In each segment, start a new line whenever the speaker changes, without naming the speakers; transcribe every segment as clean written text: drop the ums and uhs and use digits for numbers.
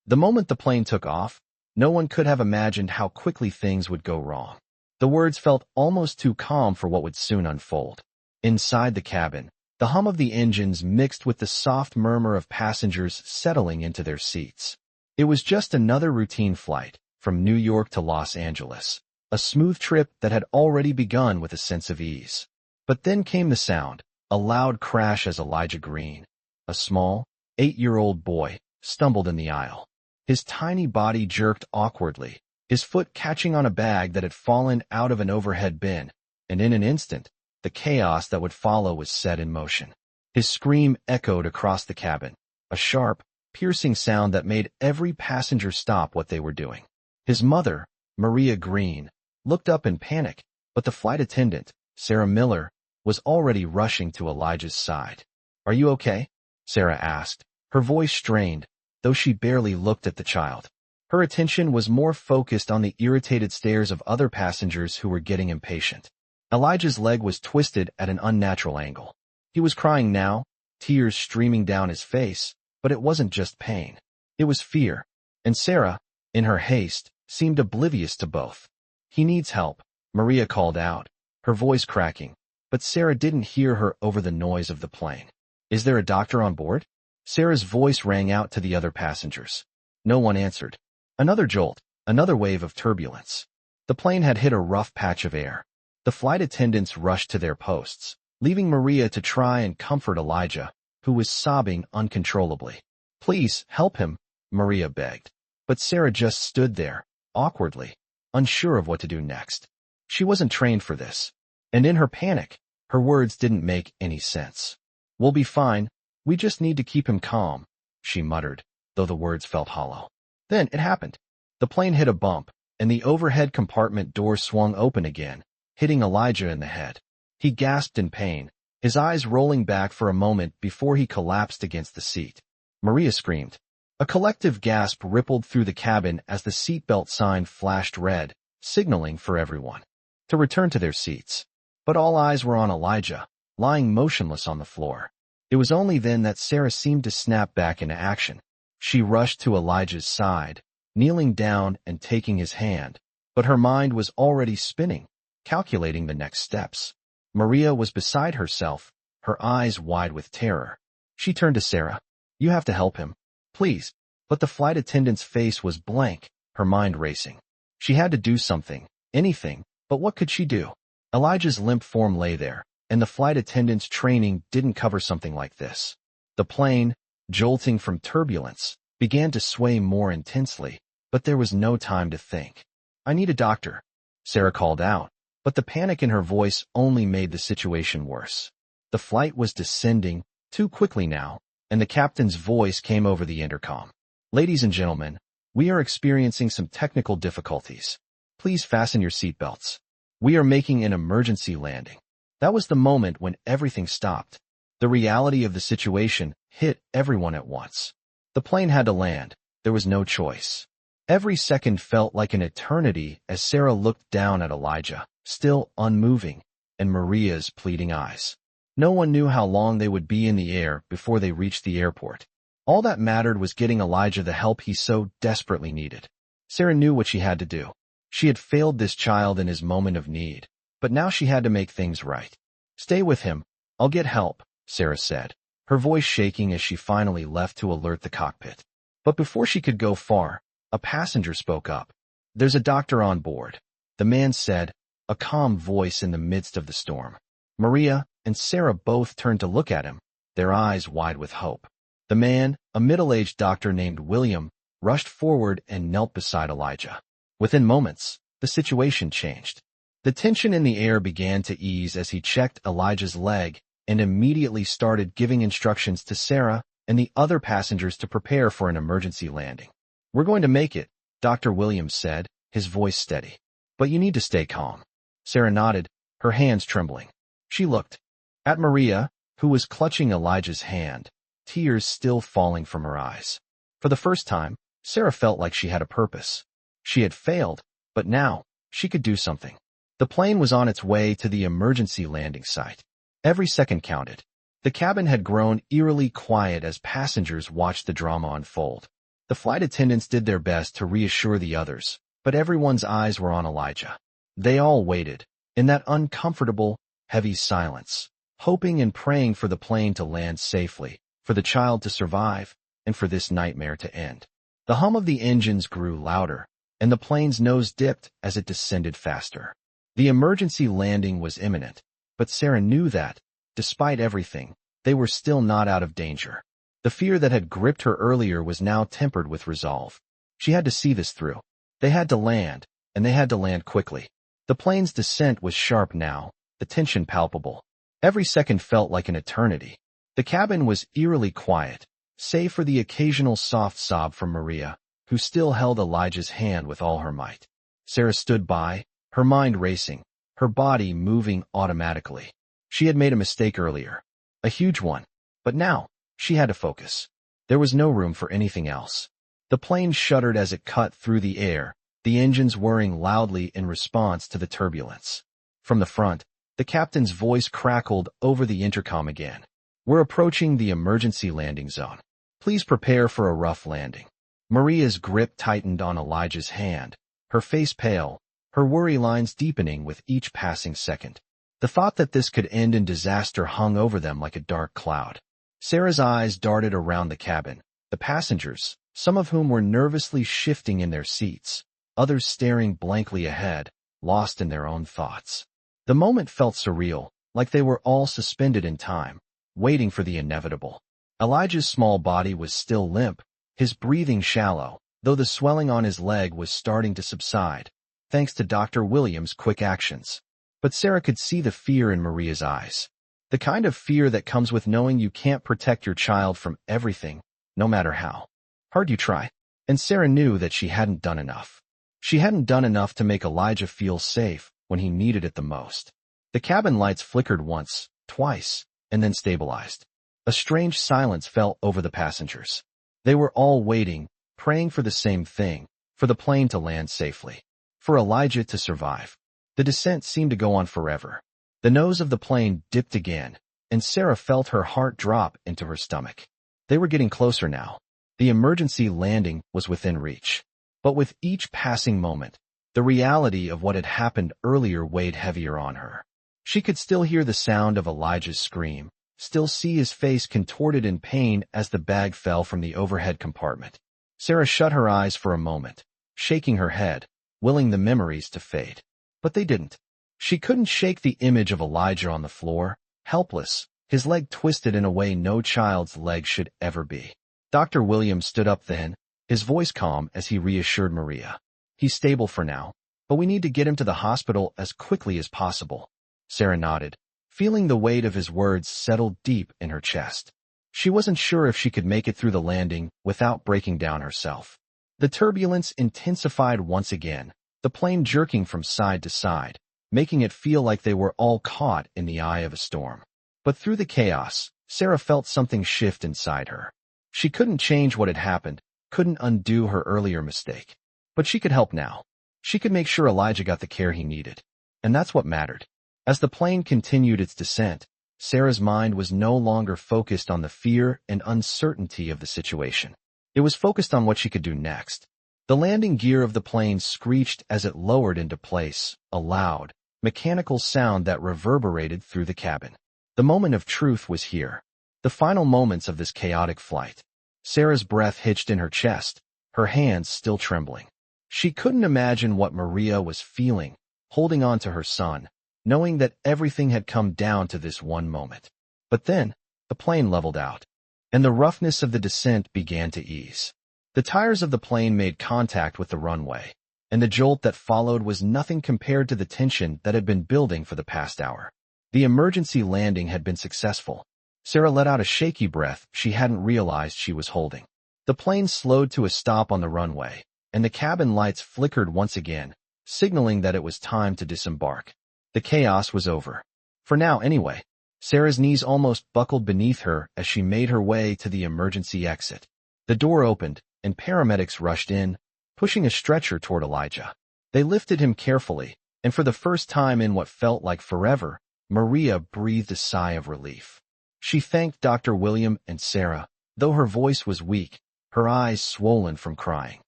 The moment the plane took off, no one could have imagined how quickly things would go wrong. The words felt almost too calm for what would soon unfold. Inside the cabin, the hum of the engines mixed with the soft murmur of passengers settling into their seats. It was just another routine flight, from New York to Los Angeles, a smooth trip that had already begun with a sense of ease. But then came the sound, a loud crash as Elijah Green, a small, 8-year-old boy, stumbled in the aisle. His tiny body jerked awkwardly, his foot catching on a bag that had fallen out of an overhead bin, and in an instant, the chaos that would follow was set in motion. His scream echoed across the cabin, a sharp, piercing sound that made every passenger stop what they were doing. His mother, Maria Green, looked up in panic, but the flight attendant, Sarah Miller, was already rushing to Elijah's side. "Are you okay?" Sarah asked, her voice strained, though she barely looked at the child. Her attention was more focused on the irritated stares of other passengers who were getting impatient. Elijah's leg was twisted at an unnatural angle. He was crying now, tears streaming down his face, but it wasn't just pain. It was fear, and Sarah, in her haste, seemed oblivious to both. "He needs help," Maria called out, her voice cracking, but Sarah didn't hear her over the noise of the plane. "Is there a doctor on board?" Sarah's voice rang out to the other passengers. No one answered. Another jolt, another wave of turbulence. The plane had hit a rough patch of air. The flight attendants rushed to their posts, leaving Maria to try and comfort Elijah, who was sobbing uncontrollably. "Please, help him," Maria begged. But Sarah just stood there, awkwardly, unsure of what to do next. She wasn't trained for this, and in her panic, her words didn't make any sense. "We'll be fine. We just need to keep him calm," she muttered, though the words felt hollow. Then it happened. The plane hit a bump, and the overhead compartment door swung open again, hitting Elijah in the head. He gasped in pain, his eyes rolling back for a moment before he collapsed against the seat. Maria screamed. A collective gasp rippled through the cabin as the seatbelt sign flashed red, signaling for everyone to return to their seats. But all eyes were on Elijah, lying motionless on the floor. It was only then that Sarah seemed to snap back into action. She rushed to Elijah's side, kneeling down and taking his hand, but her mind was already spinning, calculating the next steps. Maria was beside herself, her eyes wide with terror. She turned to Sarah. "You have to help him. Please." But the flight attendant's face was blank, her mind racing. She had to do something, anything, but what could she do? Elijah's limp form lay there, and the flight attendant's training didn't cover something like this. The plane, jolting from turbulence, began to sway more intensely, but there was no time to think. "I need a doctor," Sarah called out, but the panic in her voice only made the situation worse. The flight was descending, too quickly now, and the captain's voice came over the intercom. "Ladies and gentlemen, we are experiencing some technical difficulties. Please fasten your seatbelts. We are making an emergency landing." That was the moment when everything stopped. The reality of the situation hit everyone at once. The plane had to land. There was no choice. Every second felt like an eternity as Sarah looked down at Elijah, still unmoving, and Maria's pleading eyes. No one knew how long they would be in the air before they reached the airport. All that mattered was getting Elijah the help he so desperately needed. Sarah knew what she had to do. She had failed this child in his moment of need, but now she had to make things right. "Stay with him. I'll get help," Sarah said, her voice shaking as she finally left to alert the cockpit. But before she could go far, a passenger spoke up. "There's a doctor on board," the man said, a calm voice in the midst of the storm. Maria and Sarah both turned to look at him, their eyes wide with hope. The man, a middle-aged doctor named William, rushed forward and knelt beside Elijah. Within moments, the situation changed. The tension in the air began to ease as he checked Elijah's leg and immediately started giving instructions to Sarah and the other passengers to prepare for an emergency landing. "We're going to make it," Dr. Williams said, his voice steady. "But you need to stay calm." Sarah nodded, her hands trembling. She looked at Maria, who was clutching Elijah's hand, tears still falling from her eyes. For the first time, Sarah felt like she had a purpose. She had failed, but now, she could do something. The plane was on its way to the emergency landing site. Every second counted. The cabin had grown eerily quiet as passengers watched the drama unfold. The flight attendants did their best to reassure the others, but everyone's eyes were on Elijah. They all waited, in that uncomfortable, heavy silence, hoping and praying for the plane to land safely, for the child to survive, and for this nightmare to end. The hum of the engines grew louder, and the plane's nose dipped as it descended faster. The emergency landing was imminent, but Sarah knew that, despite everything, they were still not out of danger. The fear that had gripped her earlier was now tempered with resolve. She had to see this through. They had to land, and they had to land quickly. The plane's descent was sharp now, the tension palpable. Every second felt like an eternity. The cabin was eerily quiet, save for the occasional soft sob from Maria, who still held Elijah's hand with all her might. Sarah stood by, her mind racing, her body moving automatically. She had made a mistake earlier. A huge one. But now, she had to focus. There was no room for anything else. The plane shuddered as it cut through the air, the engines whirring loudly in response to the turbulence. From the front, the captain's voice crackled over the intercom again. "We're approaching the emergency landing zone. Please prepare for a rough landing." Maria's grip tightened on Elijah's hand, her face pale, her worry lines deepening with each passing second. The thought that this could end in disaster hung over them like a dark cloud. Sarah's eyes darted around the cabin, the passengers, some of whom were nervously shifting in their seats, others staring blankly ahead, lost in their own thoughts. The moment felt surreal, like they were all suspended in time, waiting for the inevitable. Elijah's small body was still limp, his breathing shallow, though the swelling on his leg was starting to subside, thanks to Dr. Williams' quick actions. But Sarah could see the fear in Maria's eyes. The kind of fear that comes with knowing you can't protect your child from everything, no matter how hard you try. And Sarah knew that she hadn't done enough. She hadn't done enough to make Elijah feel safe when he needed it the most. The cabin lights flickered once, twice, and then stabilized. A strange silence fell over the passengers. They were all waiting, praying for the same thing, for the plane to land safely, for Elijah to survive. The descent seemed to go on forever. The nose of the plane dipped again, and Sarah felt her heart drop into her stomach. They were getting closer now. The emergency landing was within reach. But with each passing moment, the reality of what had happened earlier weighed heavier on her. She could still hear the sound of Elijah's scream, still see his face contorted in pain as the bag fell from the overhead compartment. Sarah shut her eyes for a moment, shaking her head, willing the memories to fade. But they didn't. She couldn't shake the image of Elijah on the floor, helpless, his leg twisted in a way no child's leg should ever be. Dr. Williams stood up then, his voice calm as he reassured Maria. "He's stable for now, but we need to get him to the hospital as quickly as possible." Sarah nodded, feeling the weight of his words settle deep in her chest. She wasn't sure if she could make it through the landing without breaking down herself. The turbulence intensified once again, the plane jerking from side to side, making it feel like they were all caught in the eye of a storm. But through the chaos, Sarah felt something shift inside her. She couldn't change what had happened, couldn't undo her earlier mistake. But she could help now. She could make sure Elijah got the care he needed. And that's what mattered. As the plane continued its descent, Sarah's mind was no longer focused on the fear and uncertainty of the situation. It was focused on what she could do next. The landing gear of the plane screeched as it lowered into place, a loud, mechanical sound that reverberated through the cabin. The moment of truth was here. The final moments of this chaotic flight. Sarah's breath hitched in her chest, her hands still trembling. She couldn't imagine what Maria was feeling, holding on to her son, knowing that everything had come down to this one moment. But then, the plane leveled out, and the roughness of the descent began to ease. The tires of the plane made contact with the runway, and the jolt that followed was nothing compared to the tension that had been building for the past hour. The emergency landing had been successful. Sarah let out a shaky breath she hadn't realized she was holding. The plane slowed to a stop on the runway, and the cabin lights flickered once again, signaling that it was time to disembark. The chaos was over. For now, anyway. Sarah's knees almost buckled beneath her as she made her way to the emergency exit. The door opened, and paramedics rushed in, pushing a stretcher toward Elijah. They lifted him carefully, and for the first time in what felt like forever, Maria breathed a sigh of relief. She thanked Dr. William and Sarah, though her voice was weak, her eyes swollen from crying.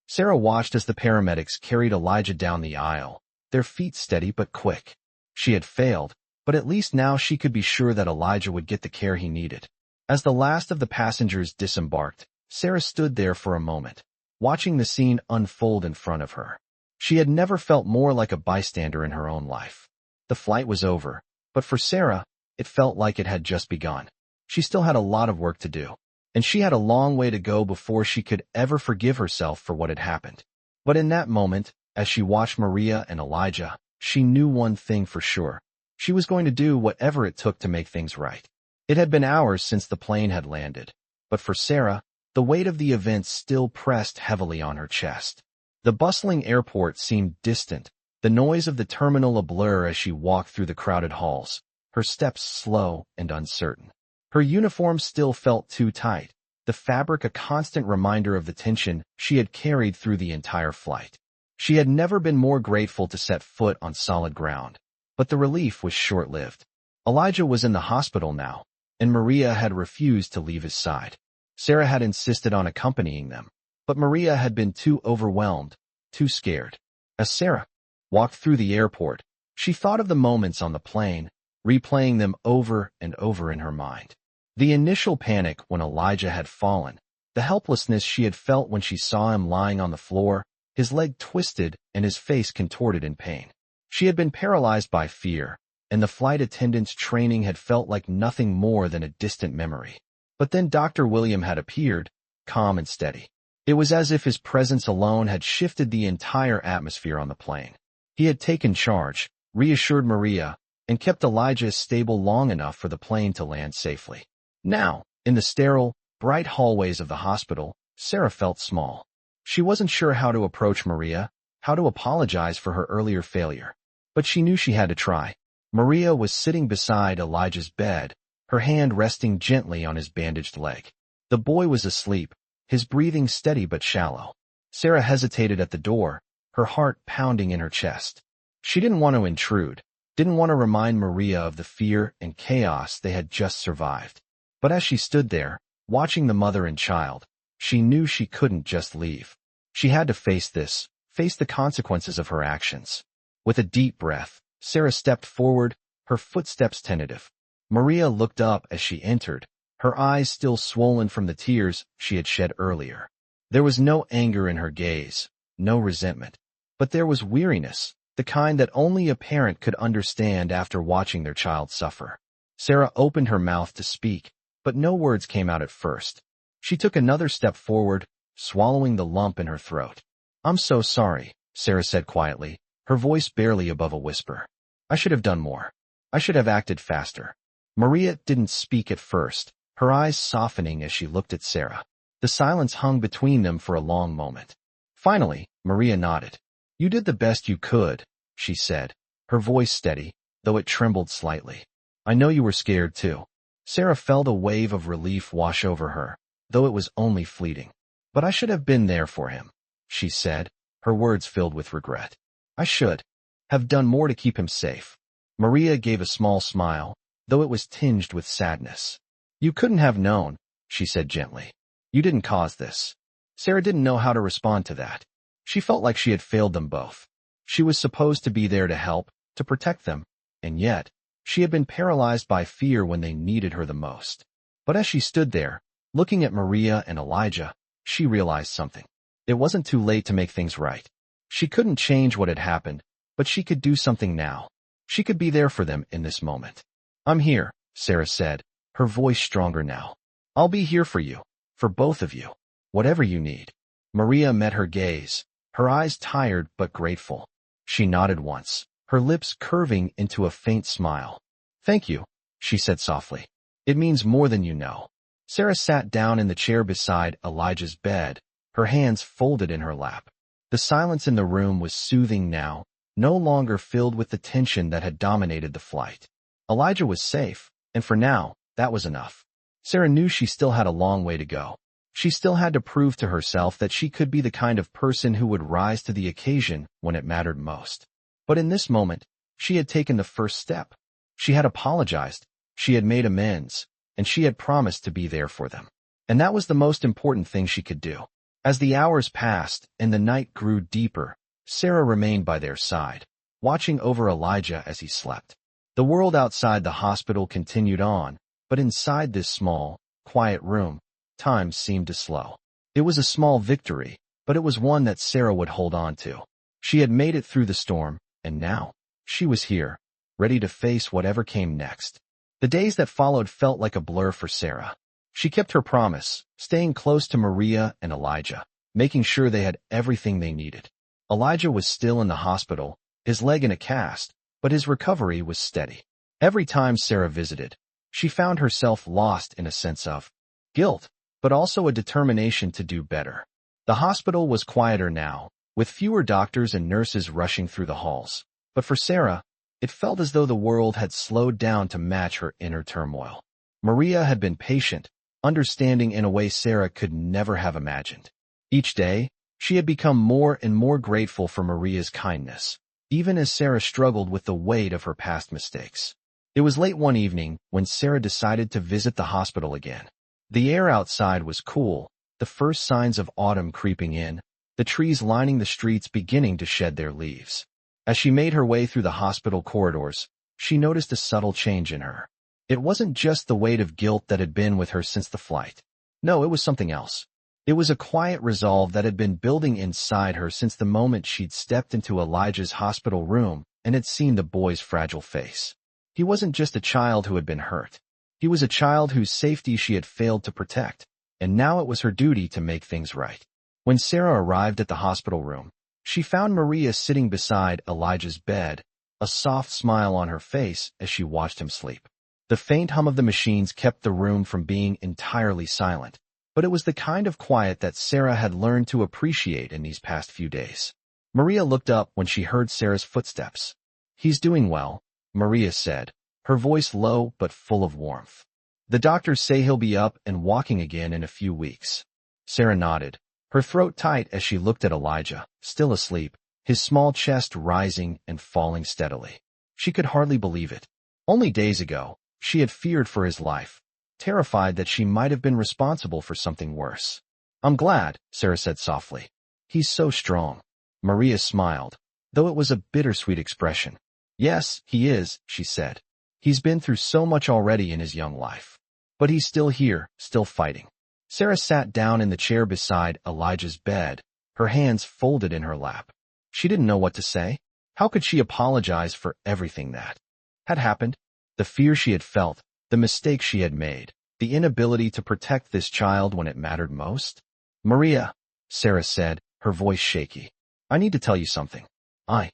Sarah watched as the paramedics carried Elijah down the aisle, their feet steady but quick. She had failed, but at least now she could be sure that Elijah would get the care he needed. As the last of the passengers disembarked, Sarah stood there for a moment, watching the scene unfold in front of her. She had never felt more like a bystander in her own life. The flight was over, but for Sarah, it felt like it had just begun. She still had a lot of work to do, and she had a long way to go before she could ever forgive herself for what had happened. But in that moment, as she watched Maria and Elijah, she knew one thing for sure. She was going to do whatever it took to make things right. It had been hours since the plane had landed, but for Sarah, the weight of the events still pressed heavily on her chest. The bustling airport seemed distant, the noise of the terminal a blur as she walked through the crowded halls, her steps slow and uncertain. Her uniform still felt too tight, the fabric a constant reminder of the tension she had carried through the entire flight. She had never been more grateful to set foot on solid ground, but the relief was short-lived. Elijah was in the hospital now, and Maria had refused to leave his side. Sarah had insisted on accompanying them, but Maria had been too overwhelmed, too scared. As Sarah walked through the airport, she thought of the moments on the plane, replaying them over and over in her mind. The initial panic when Elijah had fallen, the helplessness she had felt when she saw him lying on the floor, his leg twisted and his face contorted in pain. She had been paralyzed by fear, and the flight attendant's training had felt like nothing more than a distant memory. But then Dr. William had appeared, calm and steady. It was as if his presence alone had shifted the entire atmosphere on the plane. He had taken charge, reassured Maria, and kept Elijah stable long enough for the plane to land safely. Now, in the sterile, bright hallways of the hospital, Sarah felt small. She wasn't sure how to approach Maria, how to apologize for her earlier failure. But she knew she had to try. Maria was sitting beside Elijah's bed, her hand resting gently on his bandaged leg. The boy was asleep, his breathing steady but shallow. Sarah hesitated at the door, her heart pounding in her chest. She didn't want to intrude, didn't want to remind Maria of the fear and chaos they had just survived. But as she stood there, watching the mother and child, she knew she couldn't just leave. She had to face this, face the consequences of her actions. With a deep breath, Sarah stepped forward, her footsteps tentative. Maria looked up as she entered, her eyes still swollen from the tears she had shed earlier. There was no anger in her gaze, no resentment. But there was weariness, the kind that only a parent could understand after watching their child suffer. Sarah opened her mouth to speak, but no words came out at first. She took another step forward, swallowing the lump in her throat. "I'm so sorry," Sarah said quietly, her voice barely above a whisper. "I should have done more. I should have acted faster." Maria didn't speak at first, her eyes softening as she looked at Sarah. The silence hung between them for a long moment. Finally, Maria nodded. "You did the best you could," she said, her voice steady, though it trembled slightly. "I know you were scared too." Sarah felt a wave of relief wash over her, though it was only fleeting. "But I should have been there for him," she said, her words filled with regret. "I should have done more to keep him safe." Maria gave a small smile, though it was tinged with sadness. "You couldn't have known," she said gently. "You didn't cause this." Sarah didn't know how to respond to that. She felt like she had failed them both. She was supposed to be there to help, to protect them, and yet, she had been paralyzed by fear when they needed her the most. But as she stood there, looking at Maria and Elijah, she realized something. It wasn't too late to make things right. She couldn't change what had happened, but she could do something now. She could be there for them in this moment. "I'm here," Sarah said, her voice stronger now. "I'll be here for you, for both of you, whatever you need." Maria met her gaze, her eyes tired but grateful. She nodded once, her lips curving into a faint smile. "Thank you," she said softly. "It means more than you know." Sarah sat down in the chair beside Elijah's bed, her hands folded in her lap. The silence in the room was soothing now, no longer filled with the tension that had dominated the flight. Elijah was safe, and for now, that was enough. Sarah knew she still had a long way to go. She still had to prove to herself that she could be the kind of person who would rise to the occasion when it mattered most. But in this moment, she had taken the first step. She had apologized, she had made amends, and she had promised to be there for them. And that was the most important thing she could do. As the hours passed and the night grew deeper, Sarah remained by their side, watching over Elijah as he slept. The world outside the hospital continued on, but inside this small, quiet room, time seemed to slow. It was a small victory, but it was one that Sarah would hold on to. She had made it through the storm, and now, she was here, ready to face whatever came next. The days that followed felt like a blur for Sarah. She kept her promise, staying close to Maria and Elijah, making sure they had everything they needed. Elijah was still in the hospital, his leg in a cast, but his recovery was steady. Every time Sarah visited, she found herself lost in a sense of guilt, but also a determination to do better. The hospital was quieter now, with fewer doctors and nurses rushing through the halls. But for Sarah, it felt as though the world had slowed down to match her inner turmoil. Maria had been patient, understanding in a way Sarah could never have imagined. Each day, she had become more and more grateful for Maria's kindness, even as Sarah struggled with the weight of her past mistakes. It was late one evening when Sarah decided to visit the hospital again. The air outside was cool, the first signs of autumn creeping in, the trees lining the streets beginning to shed their leaves. As she made her way through the hospital corridors, she noticed a subtle change in her. It wasn't just the weight of guilt that had been with her since the flight. No, it was something else. It was a quiet resolve that had been building inside her since the moment she'd stepped into Elijah's hospital room and had seen the boy's fragile face. He wasn't just a child who had been hurt. He was a child whose safety she had failed to protect, and now it was her duty to make things right. When Sarah arrived at the hospital room, she found Maria sitting beside Elijah's bed, a soft smile on her face as she watched him sleep. The faint hum of the machines kept the room from being entirely silent, but it was the kind of quiet that Sarah had learned to appreciate in these past few days. Maria looked up when she heard Sarah's footsteps. "He's doing well," Maria said, her voice low but full of warmth. "The doctors say he'll be up and walking again in a few weeks." Sarah nodded, her throat tight as she looked at Elijah, still asleep, his small chest rising and falling steadily. She could hardly believe it. Only days ago, she had feared for his life, terrified that she might have been responsible for something worse. "I'm glad," Sarah said softly. "He's so strong." Maria smiled, though it was a bittersweet expression. "Yes, he is," she said. "He's been through so much already in his young life. But he's still here, still fighting." Sarah sat down in the chair beside Elijah's bed, her hands folded in her lap. She didn't know what to say. How could she apologize for everything that had happened? The fear she had felt, the mistakes she had made, the inability to protect this child when it mattered most? "Maria," Sarah said, her voice shaky, "I need to tell you something. I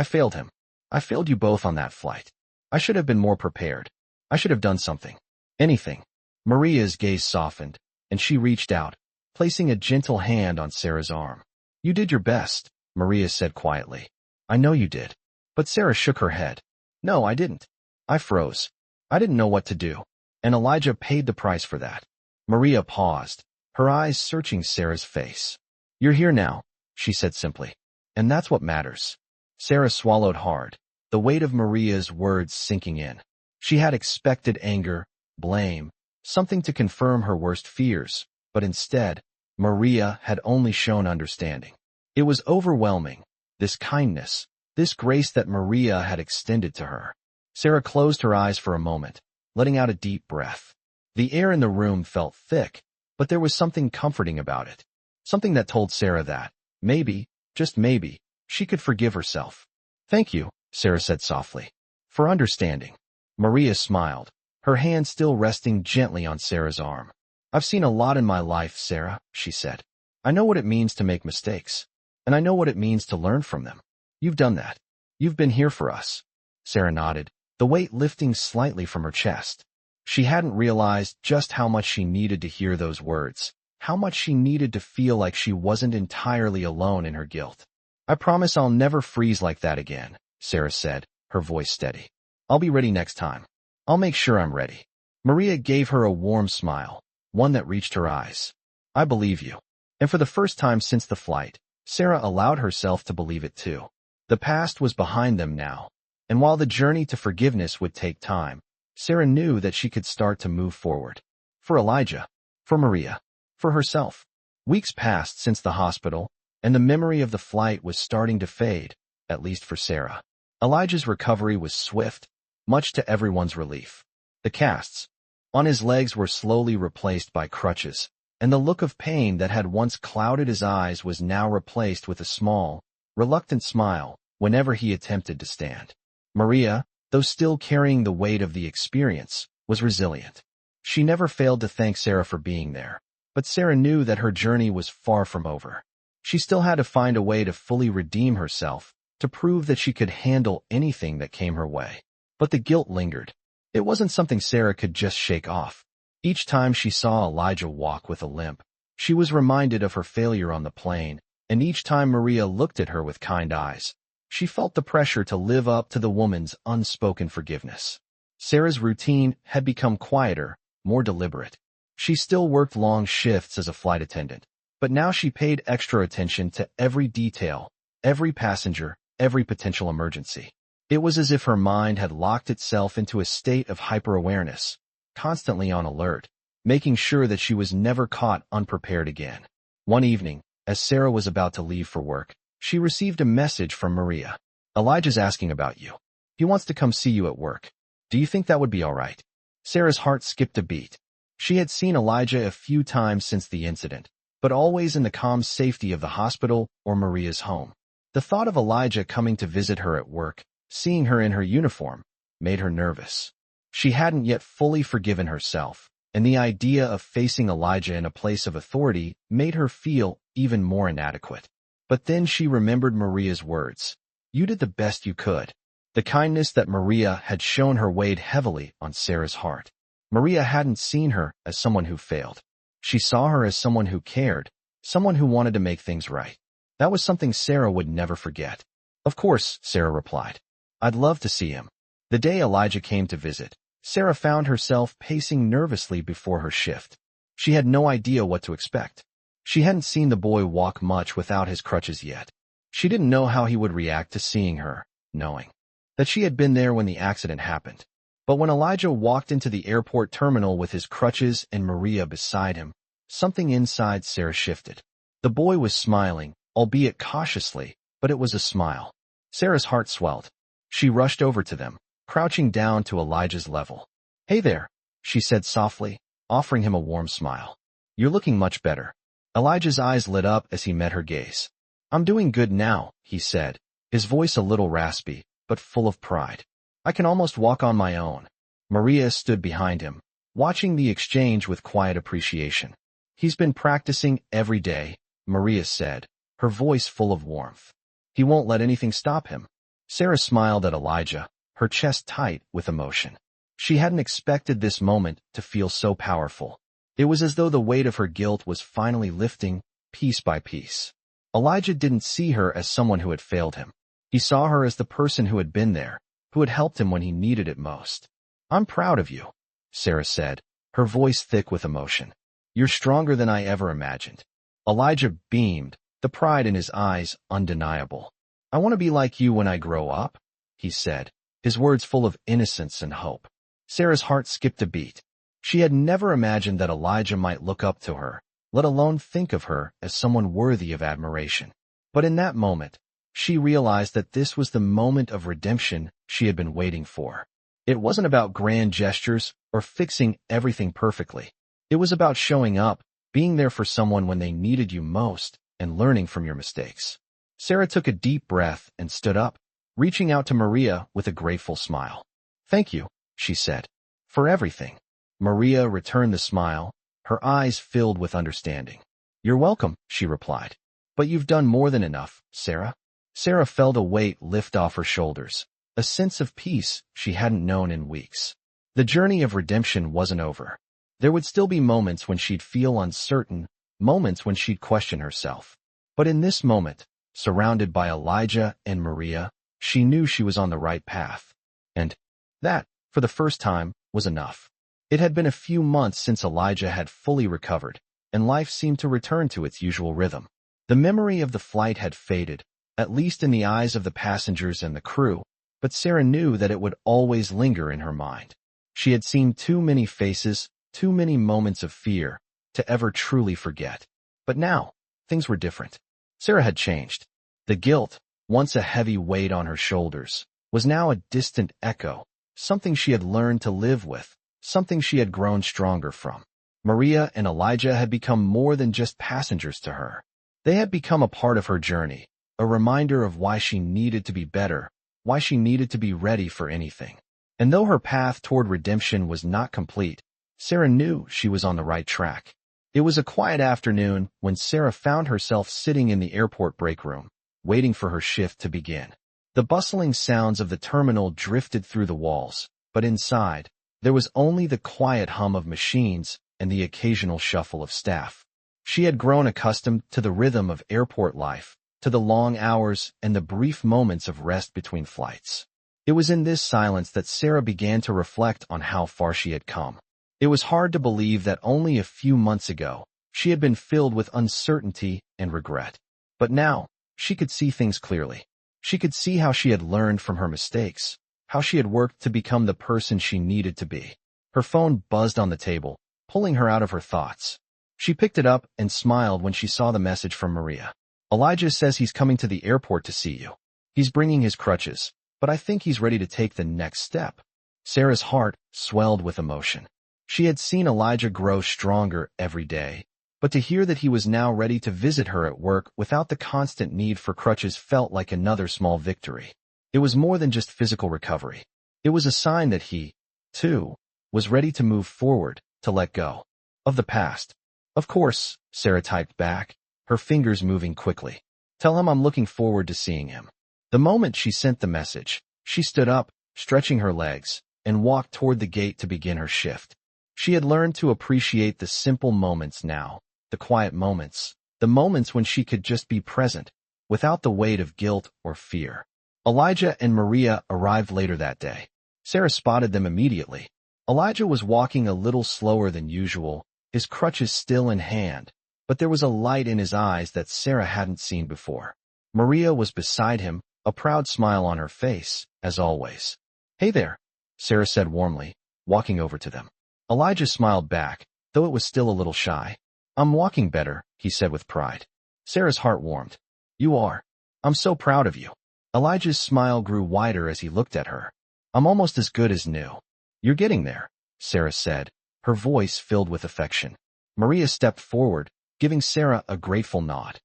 failed him. I failed you both on that flight. I should have been more prepared. I should have done something. Anything." Maria's gaze softened, and she reached out, placing a gentle hand on Sarah's arm. "You did your best," Maria said quietly. "I know you did." But Sarah shook her head. "No, I didn't. I froze. I didn't know what to do. And Elijah paid the price for that." Maria paused, her eyes searching Sarah's face. "You're here now," she said simply. "And that's what matters." Sarah swallowed hard, the weight of Maria's words sinking in. She had expected anger, blame, something to confirm her worst fears, but instead, Maria had only shown understanding. It was overwhelming, this kindness, this grace that Maria had extended to her. Sarah closed her eyes for a moment, letting out a deep breath. The air in the room felt thick, but there was something comforting about it. Something that told Sarah that, maybe, just maybe, she could forgive herself. "Thank you," Sarah said softly, "for understanding." Maria smiled, her hand still resting gently on Sarah's arm. "I've seen a lot in my life, Sarah," she said. "I know what it means to make mistakes, and I know what it means to learn from them. You've done that. You've been here for us." Sarah nodded, the weight lifting slightly from her chest. She hadn't realized just how much she needed to hear those words, how much she needed to feel like she wasn't entirely alone in her guilt. "I promise I'll never freeze like that again," Sarah said, her voice steady. "I'll be ready next time. I'll make sure I'm ready." Maria gave her a warm smile, one that reached her eyes. "I believe you." And for the first time since the flight, Sarah allowed herself to believe it too. The past was behind them now, and while the journey to forgiveness would take time, Sarah knew that she could start to move forward. For Elijah, For Maria. For herself. Weeks passed since the hospital, and the memory of the flight was starting to fade, at least for Sarah. Elijah's recovery was swift, much to everyone's relief. The casts on his legs were slowly replaced by crutches, and the look of pain that had once clouded his eyes was now replaced with a small, reluctant smile whenever he attempted to stand. Maria, though still carrying the weight of the experience, was resilient. She never failed to thank Sarah for being there, but Sarah knew that her journey was far from over. She still had to find a way to fully redeem herself, to prove that she could handle anything that came her way. But the guilt lingered. It wasn't something Sarah could just shake off. Each time she saw Elijah walk with a limp, she was reminded of her failure on the plane, and each time Maria looked at her with kind eyes, she felt the pressure to live up to the woman's unspoken forgiveness. Sarah's routine had become quieter, more deliberate. She still worked long shifts as a flight attendant, but now she paid extra attention to every detail, every passenger, every potential emergency. It was as if her mind had locked itself into a state of hyper-awareness, constantly on alert, making sure that she was never caught unprepared again. One evening, as Sarah was about to leave for work, she received a message from Maria. "Elijah's asking about you. He wants to come see you at work. Do you think that would be all right?" Sarah's heart skipped a beat. She had seen Elijah a few times since the incident, but always in the calm safety of the hospital or Maria's home. The thought of Elijah coming to visit her at work, seeing her in her uniform, made her nervous. She hadn't yet fully forgiven herself, and the idea of facing Elijah in a place of authority made her feel even more inadequate. But then she remembered Maria's words. "You did the best you could." The kindness that Maria had shown her weighed heavily on Sarah's heart. Maria hadn't seen her as someone who failed. She saw her as someone who cared, someone who wanted to make things right. That was something Sarah would never forget. "Of course," Sarah replied. "I'd love to see him." The day Elijah came to visit, Sarah found herself pacing nervously before her shift. She had no idea what to expect. She hadn't seen the boy walk much without his crutches yet. She didn't know how he would react to seeing her, knowing that she had been there when the accident happened. But when Elijah walked into the airport terminal with his crutches and Maria beside him, something inside Sarah shifted. The boy was smiling, albeit cautiously, but it was a smile. Sarah's heart swelled. She rushed over to them, crouching down to Elijah's level. "Hey there," she said softly, offering him a warm smile. "You're looking much better." Elijah's eyes lit up as he met her gaze. "I'm doing good now," he said, his voice a little raspy, but full of pride. "I can almost walk on my own." Maria stood behind him, watching the exchange with quiet appreciation. "He's been practicing every day," Maria said, her voice full of warmth. "He won't let anything stop him." Sarah smiled at Elijah, her chest tight with emotion. She hadn't expected this moment to feel so powerful. It was as though the weight of her guilt was finally lifting, piece by piece. Elijah didn't see her as someone who had failed him. He saw her as the person who had been there, who had helped him when he needed it most. "I'm proud of you," Sarah said, her voice thick with emotion. "You're stronger than I ever imagined." Elijah beamed, the pride in his eyes undeniable. "I want to be like you when I grow up," he said, his words full of innocence and hope. Sarah's heart skipped a beat. She had never imagined that Elijah might look up to her, let alone think of her as someone worthy of admiration. But in that moment, she realized that this was the moment of redemption she had been waiting for. It wasn't about grand gestures or fixing everything perfectly. It was about showing up, being there for someone when they needed you most, and learning from your mistakes. Sarah took a deep breath and stood up, reaching out to Maria with a grateful smile. "Thank you," she said, "for everything." Maria returned the smile, her eyes filled with understanding. "You're welcome," she replied. "But you've done more than enough, Sarah." Sarah felt a weight lift off her shoulders, a sense of peace she hadn't known in weeks. The journey of redemption wasn't over. There would still be moments when she'd feel uncertain, moments when she'd question herself. But in this moment, surrounded by Elijah and Maria, she knew she was on the right path. And that, for the first time, was enough. It had been a few months since Elijah had fully recovered, and life seemed to return to its usual rhythm. The memory of the flight had faded, at least in the eyes of the passengers and the crew, but Sarah knew that it would always linger in her mind. She had seen too many faces, too many moments of fear, to ever truly forget. But now, things were different. Sarah had changed. The guilt, once a heavy weight on her shoulders, was now a distant echo, something she had learned to live with, something she had grown stronger from. Maria and Elijah had become more than just passengers to her. They had become a part of her journey, a reminder of why she needed to be better, why she needed to be ready for anything. And though her path toward redemption was not complete, Sarah knew she was on the right track. It was a quiet afternoon when Sarah found herself sitting in the airport break room, waiting for her shift to begin. The bustling sounds of the terminal drifted through the walls, but inside, there was only the quiet hum of machines and the occasional shuffle of staff. She had grown accustomed to the rhythm of airport life, to the long hours and the brief moments of rest between flights. It was in this silence that Sarah began to reflect on how far she had come. It was hard to believe that only a few months ago, she had been filled with uncertainty and regret. But now, she could see things clearly. She could see how she had learned from her mistakes, how she had worked to become the person she needed to be. Her phone buzzed on the table, pulling her out of her thoughts. She picked it up and smiled when she saw the message from Maria. Elijah says he's coming to the airport to see you. He's bringing his crutches, but I think he's ready to take the next step. Sarah's heart swelled with emotion. She had seen Elijah grow stronger every day, but to hear that he was now ready to visit her at work without the constant need for crutches felt like another small victory. It was more than just physical recovery. It was a sign that he, too, was ready to move forward, to let go of the past. Of course, Sarah typed back, her fingers moving quickly. Tell him I'm looking forward to seeing him. The moment she sent the message, she stood up, stretching her legs, and walked toward the gate to begin her shift. She had learned to appreciate the simple moments now, the quiet moments, the moments when she could just be present, without the weight of guilt or fear. Elijah and Maria arrived later that day. Sarah spotted them immediately. Elijah was walking a little slower than usual, his crutches still in hand, but there was a light in his eyes that Sarah hadn't seen before. Maria was beside him, a proud smile on her face, as always. Hey there, Sarah said warmly, walking over to them. Elijah smiled back, though it was still a little shy. I'm walking better, he said with pride. Sarah's heart warmed. You are. I'm so proud of you. Elijah's smile grew wider as he looked at her. I'm almost as good as new. You're getting there, Sarah said, her voice filled with affection. Maria stepped forward, giving Sarah a grateful nod.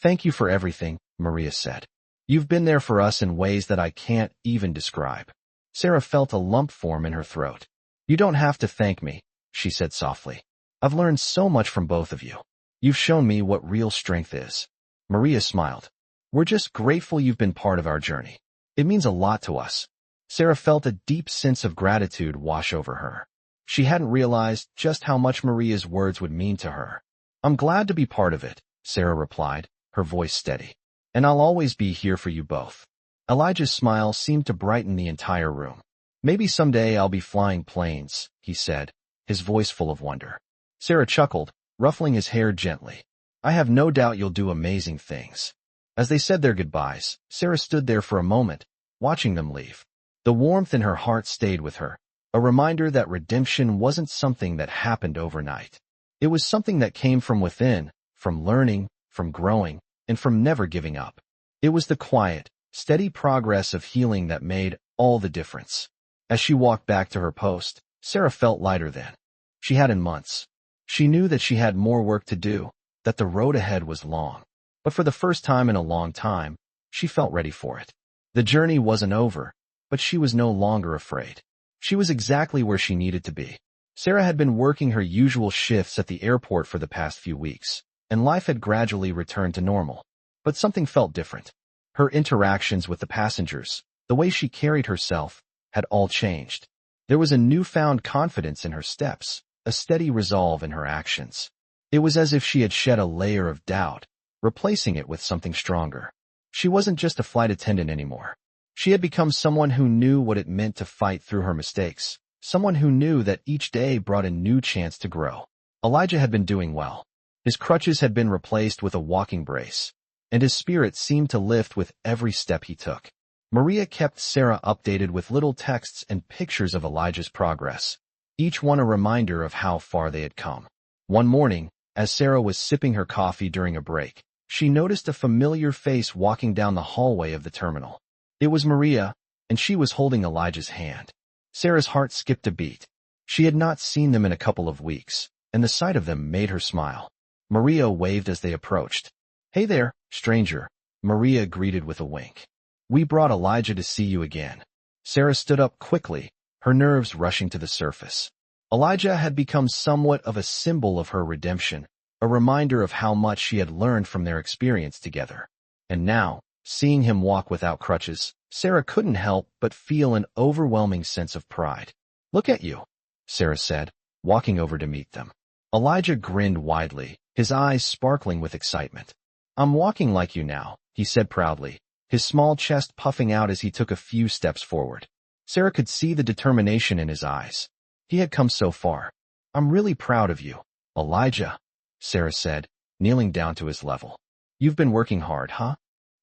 Thank you for everything, Maria said. You've been there for us in ways that I can't even describe. Sarah felt a lump form in her throat. You don't have to thank me, she said softly. I've learned so much from both of you. You've shown me what real strength is. Maria smiled. We're just grateful you've been part of our journey. It means a lot to us. Sarah felt a deep sense of gratitude wash over her. She hadn't realized just how much Maria's words would mean to her. I'm glad to be part of it, Sarah replied, her voice steady. And I'll always be here for you both. Elijah's smile seemed to brighten the entire room. Maybe someday I'll be flying planes, he said, his voice full of wonder. Sarah chuckled, ruffling his hair gently. I have no doubt you'll do amazing things. As they said their goodbyes, Sarah stood there for a moment, watching them leave. The warmth in her heart stayed with her, a reminder that redemption wasn't something that happened overnight. It was something that came from within, from learning, from growing, and from never giving up. It was the quiet, steady progress of healing that made all the difference. As she walked back to her post, Sarah felt lighter than she had in months. She knew that she had more work to do, that the road ahead was long. But for the first time in a long time, she felt ready for it. The journey wasn't over, but she was no longer afraid. She was exactly where she needed to be. Sarah had been working her usual shifts at the airport for the past few weeks, and life had gradually returned to normal. But something felt different. Her interactions with the passengers, the way she carried herself, had all changed. There was a newfound confidence in her steps, a steady resolve in her actions. It was as if she had shed a layer of doubt, replacing it with something stronger. She wasn't just a flight attendant anymore. She had become someone who knew what it meant to fight through her mistakes, someone who knew that each day brought a new chance to grow. Elijah had been doing well. His crutches had been replaced with a walking brace, and his spirit seemed to lift with every step he took. Maria kept Sarah updated with little texts and pictures of Elijah's progress, each one a reminder of how far they had come. One morning, As Sarah was sipping her coffee during a break, she noticed a familiar face walking down the hallway of the terminal. It was Maria, and she was holding Elijah's hand. Sarah's heart skipped a beat. She had not seen them in a couple of weeks, and the sight of them made her smile. Maria waved as they approached. "Hey there, stranger," Maria greeted with a wink. "We brought Elijah to see you again." Sarah stood up quickly, her nerves rushing to the surface. Elijah had become somewhat of a symbol of her redemption, a reminder of how much she had learned from their experience together. And now, seeing him walk without crutches, Sarah couldn't help but feel an overwhelming sense of pride. "Look at you," Sarah said, walking over to meet them. Elijah grinned widely, his eyes sparkling with excitement. "I'm walking like you now," he said proudly, his small chest puffing out as he took a few steps forward. Sarah could see the determination in his eyes. He had come so far. "I'm really proud of you, Elijah," Sarah said, kneeling down to his level. "You've been working hard, huh?"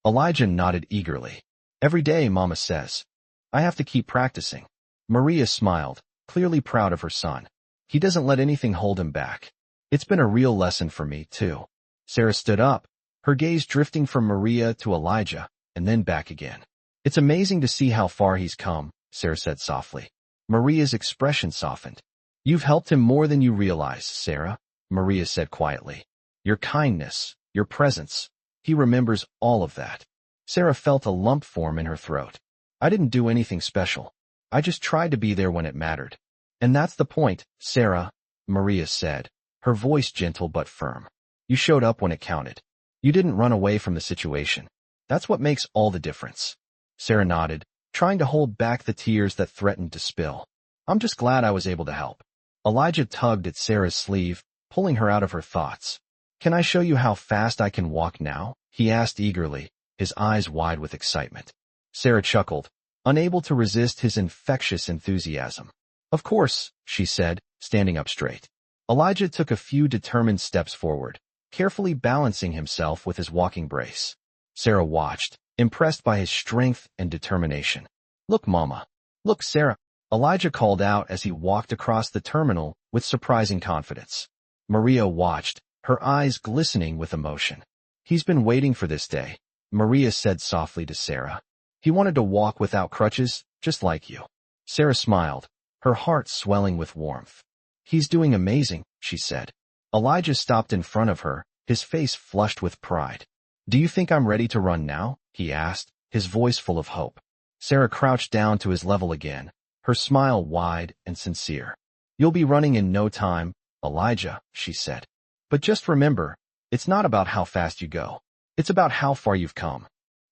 Elijah nodded eagerly. "Every day, Mama says. I have to keep practicing." Maria smiled, clearly proud of her son. "He doesn't let anything hold him back. It's been a real lesson for me, too." Sarah stood up, her gaze drifting from Maria to Elijah, and then back again. "It's amazing to see how far he's come," Sarah said softly. Maria's expression softened. "You've helped him more than you realize, Sarah," Maria said quietly. "Your kindness, your presence. He remembers all of that." Sarah felt a lump form in her throat. "I didn't do anything special. I just tried to be there when it mattered." "And that's the point, Sarah," Maria said, her voice gentle but firm. "You showed up when it counted. You didn't run away from the situation. That's what makes all the difference." Sarah nodded, trying to hold back the tears that threatened to spill. "I'm just glad I was able to help." Elijah tugged at Sarah's sleeve, pulling her out of her thoughts. "Can I show you how fast I can walk now?" he asked eagerly, his eyes wide with excitement. Sarah chuckled, unable to resist his infectious enthusiasm. "Of course," she said, standing up straight. Elijah took a few determined steps forward, carefully balancing himself with his walking brace. Sarah watched, impressed by his strength and determination. "Look, Mama. Look, Sarah," Elijah called out as he walked across the terminal with surprising confidence. Maria watched, her eyes glistening with emotion. "He's been waiting for this day," Maria said softly to Sarah. "He wanted to walk without crutches, just like you." Sarah smiled, her heart swelling with warmth. "He's doing amazing," she said. Elijah stopped in front of her, his face flushed with pride. "Do you think I'm ready to run now?" he asked, his voice full of hope. Sarah crouched down to his level again, her smile wide and sincere. "You'll be running in no time, Elijah," she said. "But just remember, it's not about how fast you go. It's about how far you've come."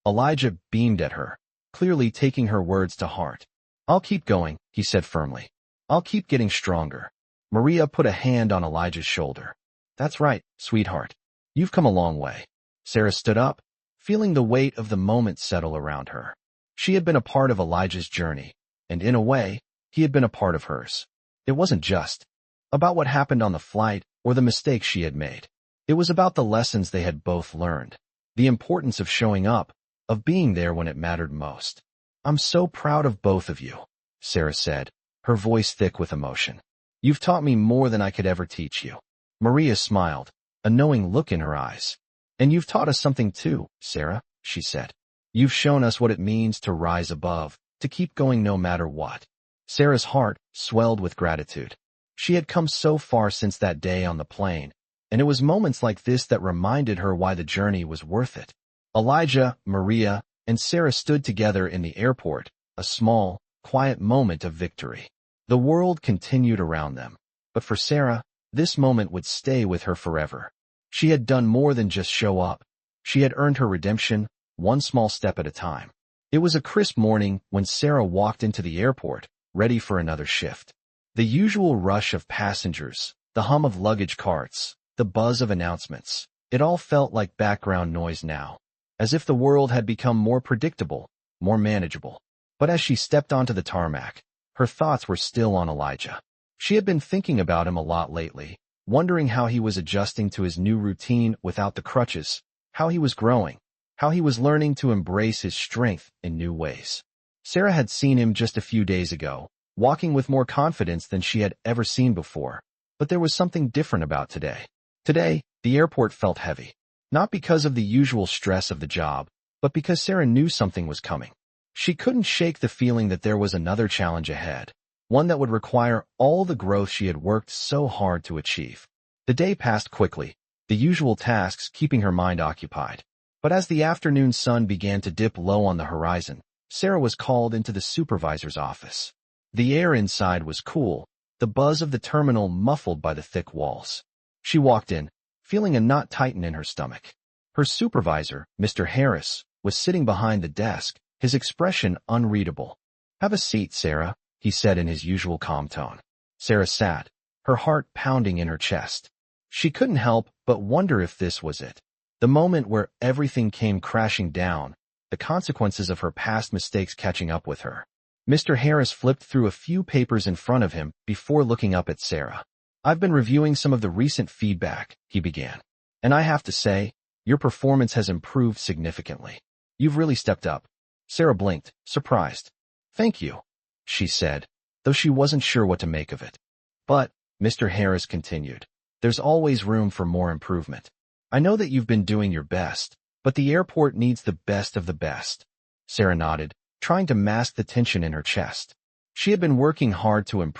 Elijah beamed at her, clearly taking her words to heart. "I'll keep going," he said firmly. "I'll keep getting stronger." Maria put a hand on Elijah's shoulder. "That's right, sweetheart. You've come a long way." Sarah stood up, feeling the weight of the moment settle around her. She had been a part of Elijah's journey, and in a way, he had been a part of hers. It wasn't just about what happened on the flight or the mistakes she had made. It was about the lessons they had both learned, the importance of showing up, of being there when it mattered most. "I'm so proud of both of you," Sarah said, her voice thick with emotion. "You've taught me more than I could ever teach you." Maria smiled, a knowing look in her eyes. "And you've taught us something too, Sarah," she said. "You've shown us what it means to rise above, to keep going no matter what." Sarah's heart swelled with gratitude. She had come so far since that day on the plane, and it was moments like this that reminded her why the journey was worth it. Elijah, Maria, and Sarah stood together in the airport, a small, quiet moment of victory. The world continued around them, but for Sarah, this moment would stay with her forever. She had done more than just show up. She had earned her redemption, one small step at a time. It was a crisp morning when Sarah walked into the airport, ready for another shift. The usual rush of passengers, the hum of luggage carts, the buzz of announcements, it all felt like background noise now, as if the world had become more predictable, more manageable. But as she stepped onto the tarmac, her thoughts were still on Elijah. She had been thinking about him a lot lately, wondering how he was adjusting to his new routine without the crutches, how he was growing, how he was learning to embrace his strength in new ways. Sarah had seen him just a few days ago, walking with more confidence than she had ever seen before, but there was something different about today. Today, the airport felt heavy. Not because of the usual stress of the job, but because Sarah knew something was coming. She couldn't shake the feeling that there was another challenge ahead, one that would require all the growth she had worked so hard to achieve. The day passed quickly, the usual tasks keeping her mind occupied. But as the afternoon sun began to dip low on the horizon, Sarah was called into the supervisor's office. The air inside was cool, the buzz of the terminal muffled by the thick walls. She walked in, feeling a knot tighten in her stomach. Her supervisor, Mr. Harris, was sitting behind the desk, his expression unreadable. "Have a seat, Sarah," he said in his usual calm tone. Sarah sat, her heart pounding in her chest. She couldn't help but wonder if this was it. The moment where everything came crashing down, the consequences of her past mistakes catching up with her. Mr. Harris flipped through a few papers in front of him before looking up at Sarah. "I've been reviewing some of the recent feedback," he began. "And I have to say, your performance has improved significantly. You've really stepped up." Sarah blinked, surprised. "Thank you," she said, though she wasn't sure what to make of it. "But," Mr. Harris continued, "there's always room for more improvement. I know that you've been doing your best, but the airport needs the best of the best." Sarah nodded, trying to mask the tension in her chest. She had been working hard to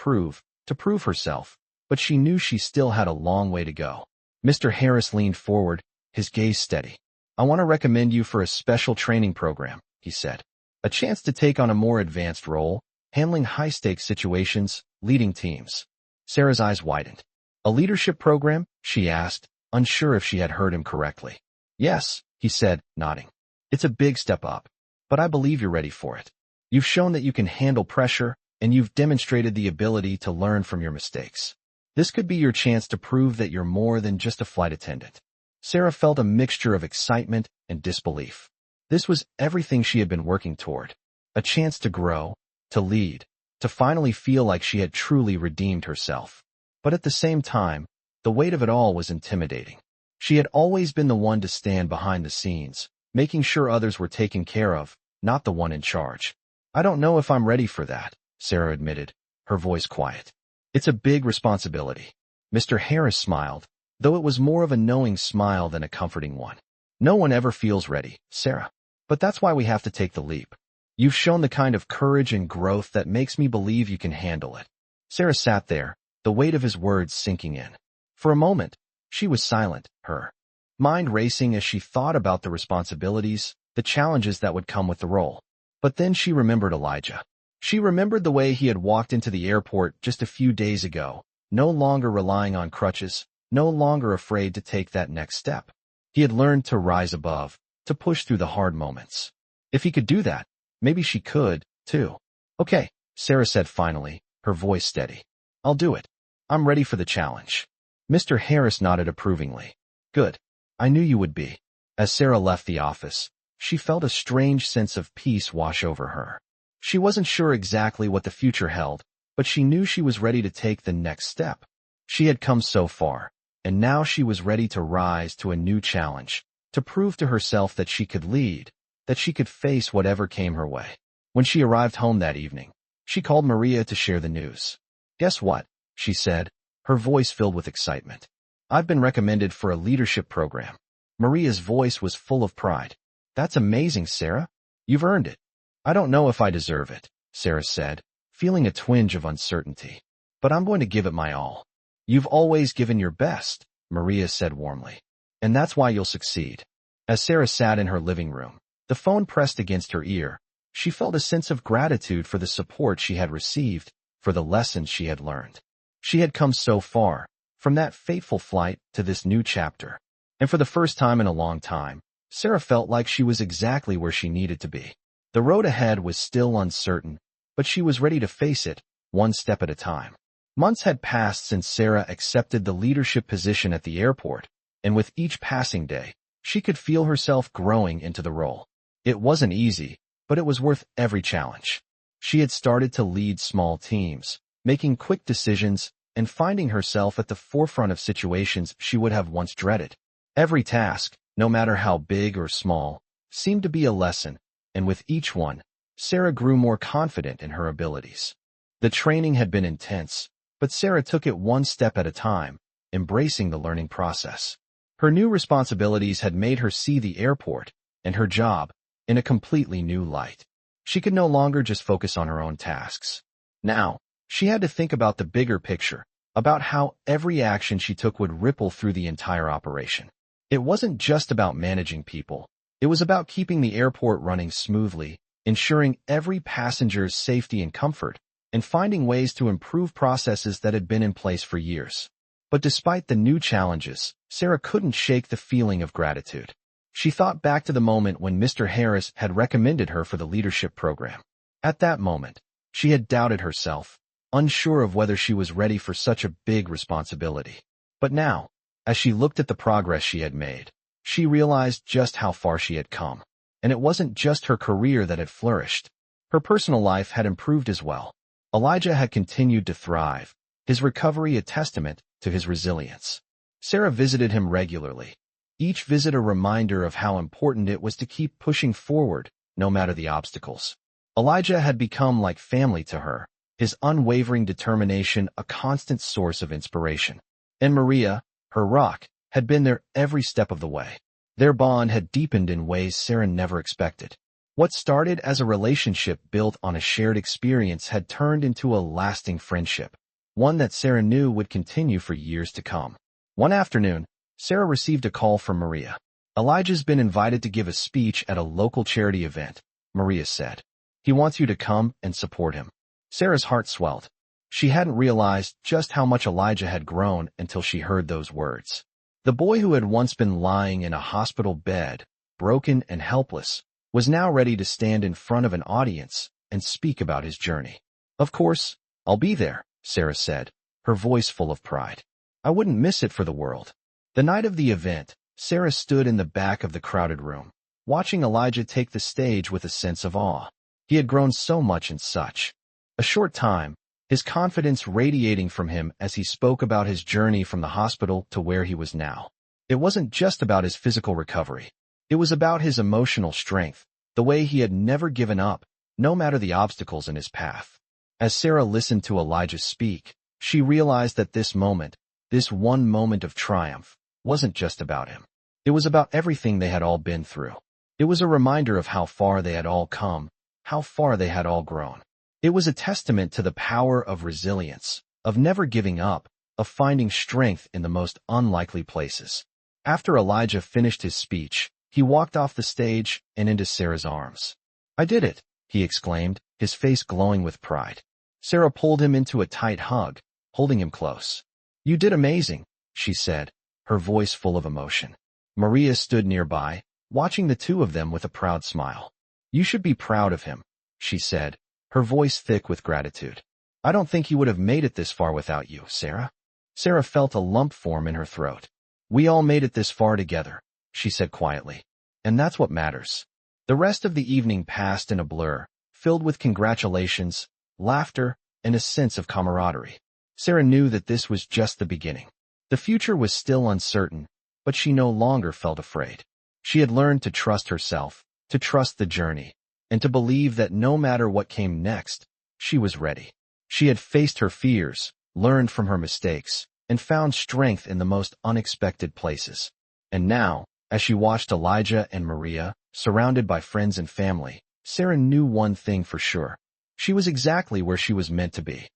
prove herself, but she knew she still had a long way to go. Mr. Harris leaned forward, his gaze steady. "I want to recommend you for a special training program," he said. "A chance to take on a more advanced role, handling high-stakes situations, leading teams." Sarah's eyes widened. "A leadership program?" she asked, unsure if she had heard him correctly. "Yes," he said, nodding. "It's a big step up, but I believe you're ready for it. You've shown that you can handle pressure, and you've demonstrated the ability to learn from your mistakes. This could be your chance to prove that you're more than just a flight attendant." Sarah felt a mixture of excitement and disbelief. This was everything she had been working toward. A chance to grow, to lead, to finally feel like she had truly redeemed herself. But at the same time, the weight of it all was intimidating. She had always been the one to stand behind the scenes, making sure others were taken care of, not the one in charge. "I don't know if I'm ready for that," Sarah admitted, her voice quiet. "It's a big responsibility." Mr. Harris smiled, though it was more of a knowing smile than a comforting one. "No one ever feels ready, Sarah. But that's why we have to take the leap. You've shown the kind of courage and growth that makes me believe you can handle it." Sarah sat there, the weight of his words sinking in. For a moment, she was silent, her mind racing as she thought about the responsibilities, the challenges that would come with the role. But then she remembered Elijah. She remembered the way he had walked into the airport just a few days ago, no longer relying on crutches, no longer afraid to take that next step. He had learned to rise above, to push through the hard moments. If he could do that, maybe she could, too. "Okay," Sarah said finally, her voice steady. "I'll do it. I'm ready for the challenge." Mr. Harris nodded approvingly. "Good. I knew you would be." As Sarah left the office, she felt a strange sense of peace wash over her. She wasn't sure exactly what the future held, but she knew she was ready to take the next step. She had come so far, and now she was ready to rise to a new challenge, to prove to herself that she could lead, that she could face whatever came her way. When she arrived home that evening, she called Maria to share the news. "Guess what?" she said, her voice filled with excitement. "I've been recommended for a leadership program." Maria's voice was full of pride. "That's amazing, Sarah. You've earned it." "I don't know if I deserve it," Sarah said, feeling a twinge of uncertainty. "But I'm going to give it my all." "You've always given your best," Maria said warmly. "And that's why you'll succeed." As Sarah sat in her living room, the phone pressed against her ear. She felt a sense of gratitude for the support she had received, for the lessons she had learned. She had come so far, from that fateful flight to this new chapter. And for the first time in a long time, Sarah felt like she was exactly where she needed to be. The road ahead was still uncertain, but she was ready to face it, one step at a time. Months had passed since Sarah accepted the leadership position at the airport, and with each passing day, she could feel herself growing into the role. It wasn't easy, but it was worth every challenge. She had started to lead small teams, making quick decisions, and finding herself at the forefront of situations she would have once dreaded. Every task, no matter how big or small, seemed to be a lesson, and with each one, Sarah grew more confident in her abilities. The training had been intense, but Sarah took it one step at a time, embracing the learning process. Her new responsibilities had made her see the airport and her job in a completely new light. She could no longer just focus on her own tasks. Now, she had to think about the bigger picture, about how every action she took would ripple through the entire operation. It wasn't just about managing people. It was about keeping the airport running smoothly, ensuring every passenger's safety and comfort, and finding ways to improve processes that had been in place for years. But despite the new challenges, Sarah couldn't shake the feeling of gratitude. She thought back to the moment when Mr. Harris had recommended her for the leadership program. At that moment, she had doubted herself, unsure of whether she was ready for such a big responsibility. But now, as she looked at the progress she had made, she realized just how far she had come. And it wasn't just her career that had flourished. Her personal life had improved as well. Elijah had continued to thrive, his recovery a testament to his resilience. Sarah visited him regularly, each visit a reminder of how important it was to keep pushing forward, no matter the obstacles. Elijah had become like family to her, his unwavering determination a constant source of inspiration. And Maria, her rock, had been there every step of the way. Their bond had deepened in ways Sarah never expected. What started as a relationship built on a shared experience had turned into a lasting friendship, one that Sarah knew would continue for years to come. One afternoon, Sarah received a call from Maria. Elijah's been invited to give a speech at a local charity event, Maria said. He wants you to come and support him. Sarah's heart swelled. She hadn't realized just how much Elijah had grown until she heard those words. The boy who had once been lying in a hospital bed, broken and helpless, was now ready to stand in front of an audience and speak about his journey. Of course, I'll be there, Sarah said, her voice full of pride. I wouldn't miss it for the world. The night of the event, Sarah stood in the back of the crowded room, watching Elijah take the stage with a sense of awe. He had grown so much in such a short time, his confidence radiating from him as he spoke about his journey from the hospital to where he was now. It wasn't just about his physical recovery. It was about his emotional strength, the way he had never given up, no matter the obstacles in his path. As Sarah listened to Elijah speak, she realized that this moment, this one moment of triumph, wasn't just about him. It was about everything they had all been through. It was a reminder of how far they had all come, how far they had all grown. It was a testament to the power of resilience, of never giving up, of finding strength in the most unlikely places. After Elijah finished his speech, he walked off the stage and into Sarah's arms. I did it, he exclaimed, his face glowing with pride. Sarah pulled him into a tight hug, holding him close. You did amazing, she said, her voice full of emotion. Maria stood nearby, watching the two of them with a proud smile. You should be proud of him, she said, her voice thick with gratitude. I don't think he would have made it this far without you, Sarah. Sarah felt a lump form in her throat. We all made it this far together, she said quietly. And that's what matters. The rest of the evening passed in a blur, filled with congratulations, laughter, and a sense of camaraderie. Sarah knew that this was just the beginning. The future was still uncertain, but she no longer felt afraid. She had learned to trust herself, to trust the journey, and to believe that no matter what came next, she was ready. She had faced her fears, learned from her mistakes, and found strength in the most unexpected places. And now, as she watched Elijah and Maria, surrounded by friends and family, Sarah knew one thing for sure. She was exactly where she was meant to be.